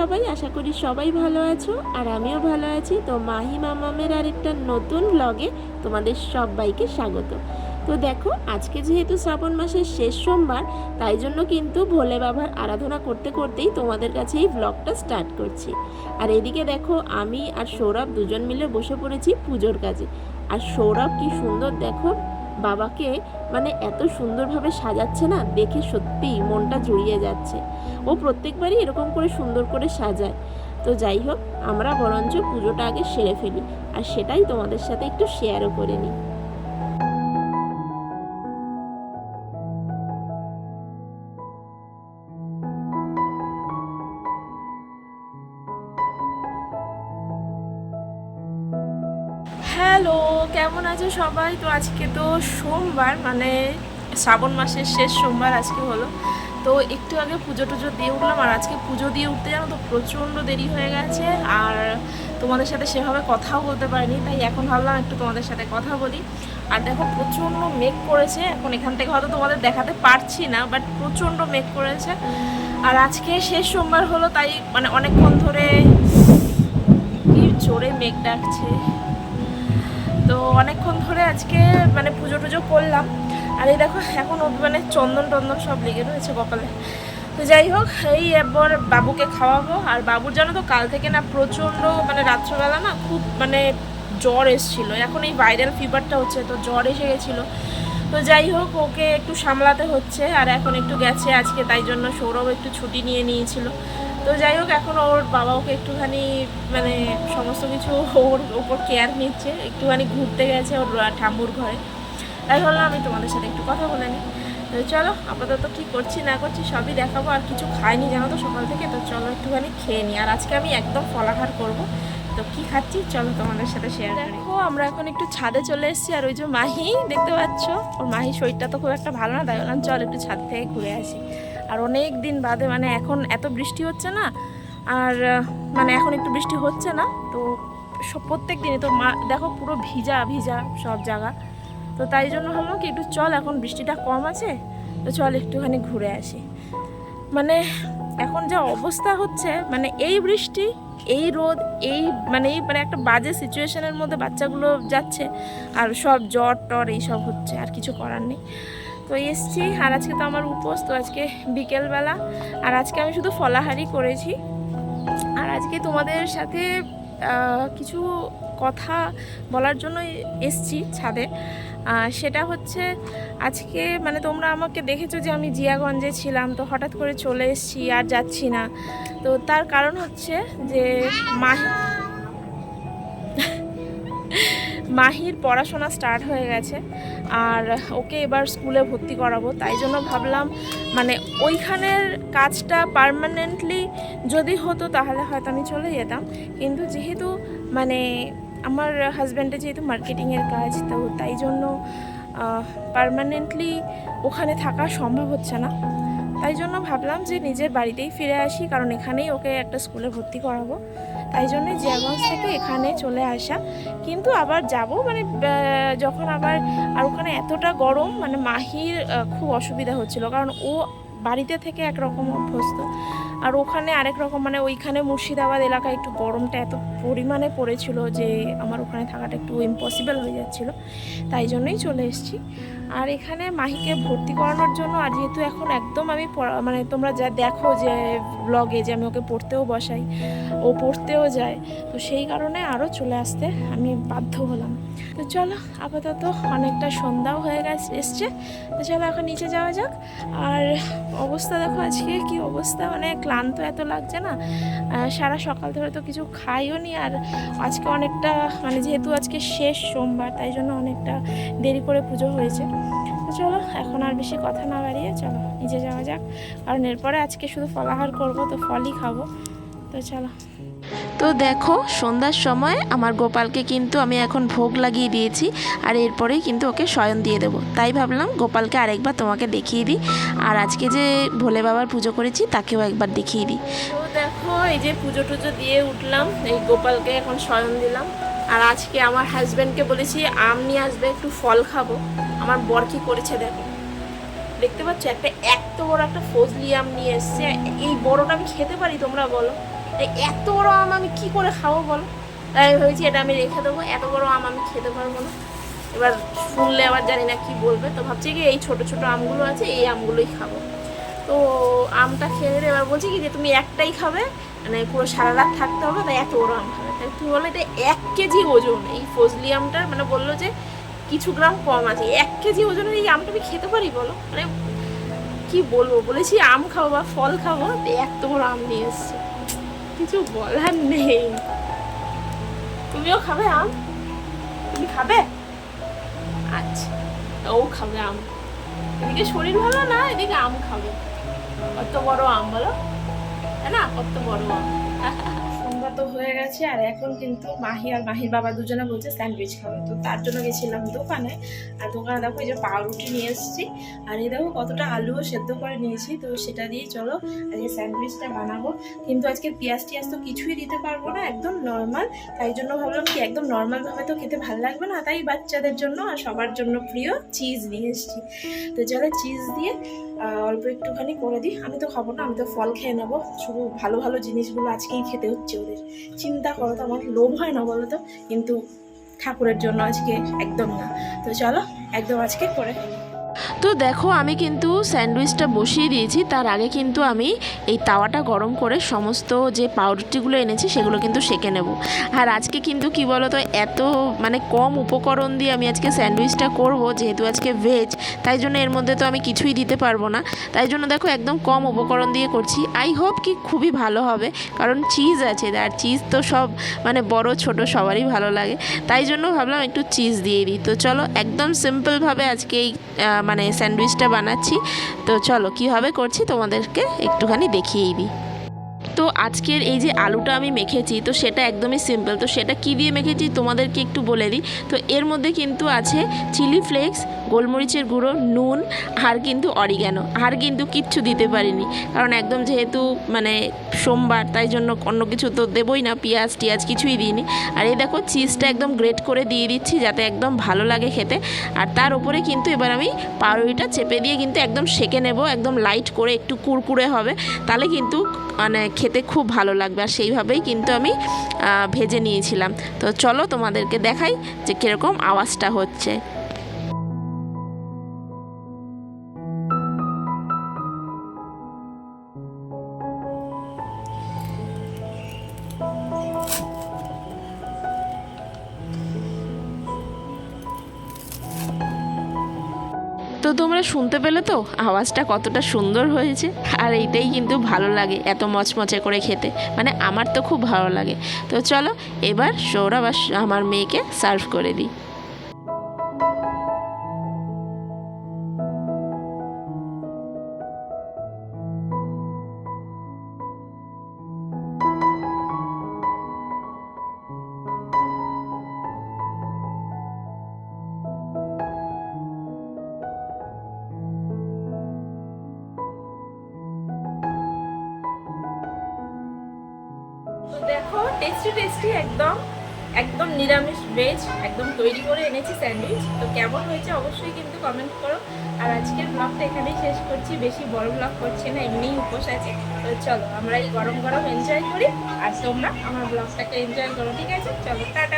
সবাই? আশা করি সবাই ভালো আছো আর আমিও ভালো আছি। তো মাহি মামামের আরেকটা নতুন ব্লগে তোমাদের সবাইকে স্বাগত। তো দেখো, আজকে যেহেতু শ্রাবণ মাসের শেষ সোমবার, তাই জন্য কিন্তু ভোলে বাবার আরাধনা করতে করতেই তোমাদের কাছে এই ব্লগটা স্টার্ট করছি। আর এদিকে দেখো, আমি আর সৌরভ দুজন মিলে বসে পড়েছি পুজোর কাজে। আর সৌরভ কি সুন্দর দেখো বাবাকে মানে এত সুন্দরভাবে সাজাচ্ছে না, দেখে সত্যিই মনটা জুড়িয়ে যাচ্ছে। ও প্রত্যেকবারই এরকম করে সুন্দর করে সাজায়। তো যাই হোক, আমরা বরঞ্চ পুজোটা আগে সেরে ফেলি, আর সেটাই তোমাদের সাথে একটু শেয়ারও করে নিই। হ্যালো, কেমন আছো সবাই? তো আজকে তো সোমবার, মানে শ্রাবণ মাসের শেষ সোমবার আজকে হলো। তো একটু আগে পুজো টুজো দিয়ে উঠলাম, আর আজকে পুজো দিয়ে উঠতে জানো তো প্রচণ্ড দেরি হয়ে গেছে, আর তোমাদের সাথে সেভাবে কথাও বলতে পারিনি। তাই এখন ভাবলাম একটু তোমাদের সাথে কথা বলি। আর দেখো, প্রচণ্ড মেঘ করেছে। এখন এখান থেকে হয়তো তোমাদের দেখাতে পারছি না, বাট প্রচণ্ড মেঘ করেছে। আর আজকে শেষ সোমবার হলো, তাই মানে অনেকক্ষণ ধরে কি জোরে মেঘ ডাকছে। তো অনেকক্ষণ ধরে আজকে মানে পুজো টুজো করলাম। আর এই দেখো, এখন মানে চন্দন টন্দন সব লেগে রয়েছে কপালে। তো যাই হোক, এই এবার বাবুকে খাওয়াবো। আর বাবুর জানো তো কাল থেকে না প্রচণ্ড মানে রাত্রবেলা না খুব মানে জ্বর এসেছিলো। এখন এই ভাইরাল ফিভারটা হচ্ছে, তো জ্বর এসে গেছিলো। তো যাই হোক, ওকে একটু সামলাতে হচ্ছে। আর এখন একটু গেছে আজকে, তাই জন্য সৌরভ একটু ছুটি নিয়ে নিয়েছিল। তো যাই হোক, এখন ওর বাবা ওকে একটুখানি মানে সমস্ত কিছু ওর ওপর কেয়ার নিচ্ছে। একটুখানি ঘুরতে গেছে ওর ঠাম্মুর ঘরে। তাই ভাবলাম আমি তোমাদের সাথে একটু কথা বলে নিই। তো চলো, আপাতত কী করছি না করছি সবই দেখাবো। আর কিছু খাইনি জানো তো সকাল থেকে, তো চলো একটুখানি খেয়ে নিই। আর আজকে আমি একদম ফলাহার করব। তো কি খাচ্ছি চলো তোমাদের সাথে শেয়ার করি। দেখো, আমরা এখন একটু ছাদে চলে এসেছি। আর ওই যে মাহি দেখতে পাচ্ছ, ওর মাহি শরীরটা তো খুব একটা ভালো না, তাই বললাম চল একটু ছাদ থেকে ঘুরে আসি। আর অনেক দিন বাদে মানে এখন এত বৃষ্টি হচ্ছে না, আর মানে এখন একটু বৃষ্টি হচ্ছে না তো প্রত্যেক দিনই তো দেখো পুরো ভিজা ভিজা সব জায়গা। তো তাই জন্য ভাবলাম কি একটু চল, এখন বৃষ্টিটা কম আছে, তো চল একটুখানি ঘুরে আসি। মানে এখন যা অবস্থা হচ্ছে, মানে এই বৃষ্টি, এই রোদ, এই মানে একটা বাজে সিচুয়েশনের মধ্যে বাচ্চাগুলো যাচ্ছে, আর সব জ্বর টর এইসব হচ্ছে, আর কিছু করার নেই। তো এসছি। আর আজকে তো আমার উপোস, তো আজকে বিকেলবেলা। আর আজকে আমি শুধু ফলাহারি করেছি। আর আজকে তোমাদের সাথে কিছু কথা বলার জন্য এসছি ছাদে। সেটা হচ্ছে, আজকে মানে তোমরা আমাকে দেখেছো যে আমি জিয়াগঞ্জে ছিলাম, তো হঠাৎ করে চলে এসেছি আর যাচ্ছি না। তো তার কারণ হচ্ছে যে মাহির পড়াশোনা স্টার্ট হয়ে গেছে, আর ওকে এবার স্কুলে ভর্তি করাবো। তাই জন্য ভাবলাম মানে ওইখানের কাজটা পার্মানেন্টলি যদি হতো তাহলে হয়তো আমি চলে যেতাম। কিন্তু যেহেতু মানে আমার হাজব্যান্ডের যেহেতু মার্কেটিংয়ের কাজ, তো তাই জন্য পার্মানেন্টলি ওখানে থাকা সম্ভব হচ্ছে না। তাই জন্য ভাবলাম যে নিজের বাড়িতেই ফিরে আসি, কারণ এখানেই ওকে একটা স্কুলে ভর্তি করাবো। তাই জন্য জিয়াগঞ্জ থেকে এখানে চলে আসা। কিন্তু আবার যাব মানে যখন আবার, আর ওখানে এতটা গরম, মানে মাহির খুব অসুবিধা হচ্ছিল, কারণ ও বাড়িতে থেকে একরকম অভ্যস্ত, আর ওখানে আরেক রকম। মানে ওইখানে মুর্শিদাবাদ এলাকায় একটু গরমটা এত পরিমাণে পড়েছিল যে আমার ওখানে থাকাটা একটু ইম্পসিবল হয়ে যাচ্ছিলো। তাই জন্যই চলে এসেছি। আর এখানে মাহিকে ভর্তি করানোর জন্য, আর যেহেতু এখন একদম আমি মানে তোমরা যা দেখো যে ব্লগে যে আমি ওকে পড়তেও বসাই, ও পড়তেও যায়, তো সেই কারণে আরও চলে আসতে আমি বাধ্য হলাম। তো চলো, আপাতত অনেকটা সন্ধ্যাও হয়ে এসছে, তো চলো এখন নিচে যাওয়া যাক। আর অবস্থা দেখো আজকে কি অবস্থা, মানে ক্লান্ত এত লাগছে না, সারা সকাল ধরে তো কিছু খাইও নি। আর আজকে অনেকটা মানে যেহেতু আজকে শেষ সোমবার, তাই জন্য অনেকটা দেরি করে পুজো হয়েছে। তো চলো এখন আর বেশি কথা না বাড়িয়ে চলো নিচে যাওয়া যাক, কারণ এরপরে আজকে শুধু ফলাহার করব, তো ফলই খাবো। তো চলো। তো দেখো, সন্ধ্যার সময় আমার গোপালকে কিন্তু আমি এখন ভোগ লাগিয়ে দিয়েছি, আর এরপরেই কিন্তু ওকে শয়ন দিয়ে দেবো। তাই ভাবলাম গোপালকে আরেকবার তোমাকে দেখিয়ে দিই, আর আজকে যে ভোলে বাবার পুজো করেছি তাকেও একবার দেখিয়ে দিই। তো দেখো, এই যে পুজো টুজো দিয়ে উঠলাম, এই গোপালকে এখন শয়ন দিলাম। আর আজকে আমার হাজব্যান্ডকে বলেছি আম নিয়ে আসবে, একটু ফল খাবো। আমার বর কি করেছে দেখো, দেখতে পাচ্ছ এত বড় একটা ফজলি আম নিয়ে এসছে। এই বড়টা আমি খেতে পারি তোমরা বলো? এত বড় আম আমি কি করে খাবো বলো? তাই ভেবেছি এটা আমি রেখে দেবো, এত বড় আম আমি খেতে পারবো না। এবার শুনলে আবার জানি না কি বলবে, তো ভাবছি কি এই ছোট ছোট আমগুলো আছে এই আমগুলোই খাবো। তো আমটা খেয়ে এবার বলছি কি যে তুমি একটাই খাবে, মানে পুরো সারা রাত থাকতে হবে, তাই এত বড় আম খাবে। তাই তুমি বলো এটা 1 কেজি ওজন এই ফজলি আমটার, মানে বললো যে কিছু গ্রাম কম আছে, 1 কেজি ওজনের এই আমটা আমি খেতে পারি বলো? মানে কি বলবো, বলেছি আম খাবো বা ফল খাবো, এত বড় আম নিয়ে এসছে, কিছু বলার নেই। তুমিও খাবে আম? তুমি খাবে? আচ্ছা, ও খাবে আম। এদিকে শরীর ভালো না, এদিকে আম খাবে। কত বড় আম বলো, তাই না? কত বড় আম। সন্ধ্যা তো হয়ে গেছে, আর এখন কিন্তু মাহি আর মাহির বাবা দুজনে বলছে স্যান্ডউইচ খাবে, তো তার জন্য গেছিলাম দোকানে। আর দোকানে দেখো এই যে পাউরুটি নিয়ে এসেছি, আর এই দেখো কতটা আলুও সেদ্ধ করে নিয়েছি, তো সেটা দিয়ে চলো আজকে স্যান্ডউইচটা বানাবো। কিন্তু আজকে পেঁয়াজ টিয়াজ তো কিছুই দিতে পারবো না, একদম নর্মাল। তাই জন্য ভাবলাম কি একদম নর্মালভাবে তো খেতে ভালো লাগবে না, তাই বাচ্চাদের জন্য আর সবার জন্য প্রিয় চিজ নিয়ে এসেছি। তো চলো চিজ দিয়ে অল্প একটুখানি করে দিই। আমি তো খাবো না, আমি তো ফল খেয়ে নেবো। শুধু ভালো ভালো জিনিসগুলো আজকেই খেতে হচ্ছে ওদের। চিন্তা করো তো, আমার লোভ হয় না বলো তো? কিন্তু ঠাকুরের জন্য আজকে একদম না। তো চলো একদম আজকে করে ফেলি। তো দেখো আমি কিন্তু স্যান্ডউইচটা বসিয়ে দিয়েছি, তার আগে কিন্তু আমি এই তাওয়াটা গরম করে সমস্ত যে পাউরুটিগুলো এনেছি সেগুলো কিন্তু সেঁকে নেব। আর আজকে কিন্তু কি বলো তো, এত মানে কম উপকরণ দিয়ে আমি আজকে স্যান্ডউইচটা করব, যেহেতু আজকে ভেজ, তাই জন্য এর মধ্যে তো আমি কিছুই দিতে পারবো না। তাই জন্য দেখো একদম কম উপকরণ দিয়ে করছি। আই হোপ কি খুবই ভালো হবে, কারণ চিজ আছে, আর চিজ তো সব মানে বড় ছোট সবারই ভালো লাগে, তাই জন্য ভাবলাম একটু চিজ দিয়ে দিই। তো চলো একদম সিম্পলভাবে আজকে এই মানে স্যান্ডউইচটা বানাচ্ছি। তো চলো কীভাবে করছি তোমাদেরকে একটুখানি দেখিয়েই দিই। তো আজকের এই যে আলুটা আমি মেখেছি, তো সেটা একদমই সিম্পল। তো সেটা কি দিয়ে মেখেছি তোমাদেরকে একটু বলে দিই। তো এর মধ্যে কিন্তু আছে চিলি ফ্লেক্স, গোলমরিচের গুঁড়ো, নুন, আর কিন্তু অরিগ্যানো। আর কিন্তু কিচ্ছু দিতে পারিনি, কারণ একদম যেহেতু মানে সোমবার, তাই জন্য অন্য কিছু তো দেবই না, পেঁয়াজ টিয়াজ কিছুই দিইনি। আর এই দেখো চিজটা একদম গ্রেট করে দিয়ে দিচ্ছি, যাতে একদম ভালো লাগে খেতে। আর তার উপরে কিন্তু এবার আমি পাউরুটিটা চেপে দিয়ে কিন্তু একদম সেঁকে নেব, একদম লাইট করে, একটু কুরকুরে হবে, তাহলে কিন্তু মানে খেতে খুব ভালো লাগবে। আর সেইভাবেই কিন্তু আমি ভেজে নিয়েছিলাম। তো চলো তোমাদেরকে দেখাই যে কীরকম আওয়াজটা হচ্ছে। তো তোমরা শুনতে পেলে তো আওয়াজটা কতটা সুন্দর হয়েছে। আর এইটাই কিন্তু ভালো লাগে এত মচমচে করে খেতে, মানে আমার তো খুব ভালো লাগে। তো চলো এবার সৌরভ আর আমার মেয়েকে সার্ভ করে দিই। তো দেখো টেস্টি টেস্টি একদম একদম নিরামিষ ভেজ একদম তৈরি করে এনেছি স্যান্ডউইচ। তো কেমন হয়েছে অবশ্যই কিন্তু কমেন্ট করো। আর আজকের ব্লগটা এখানেই শেষ করছি, বেশি বড় ব্লগ করছি না, এমনিই উপোস আছে। তো চলো আমরা এই গরম গরম এনজয় করি, আর তোমরা আমার ব্লগটাকে এনজয় করো, ঠিক আছে? চলো টাটা।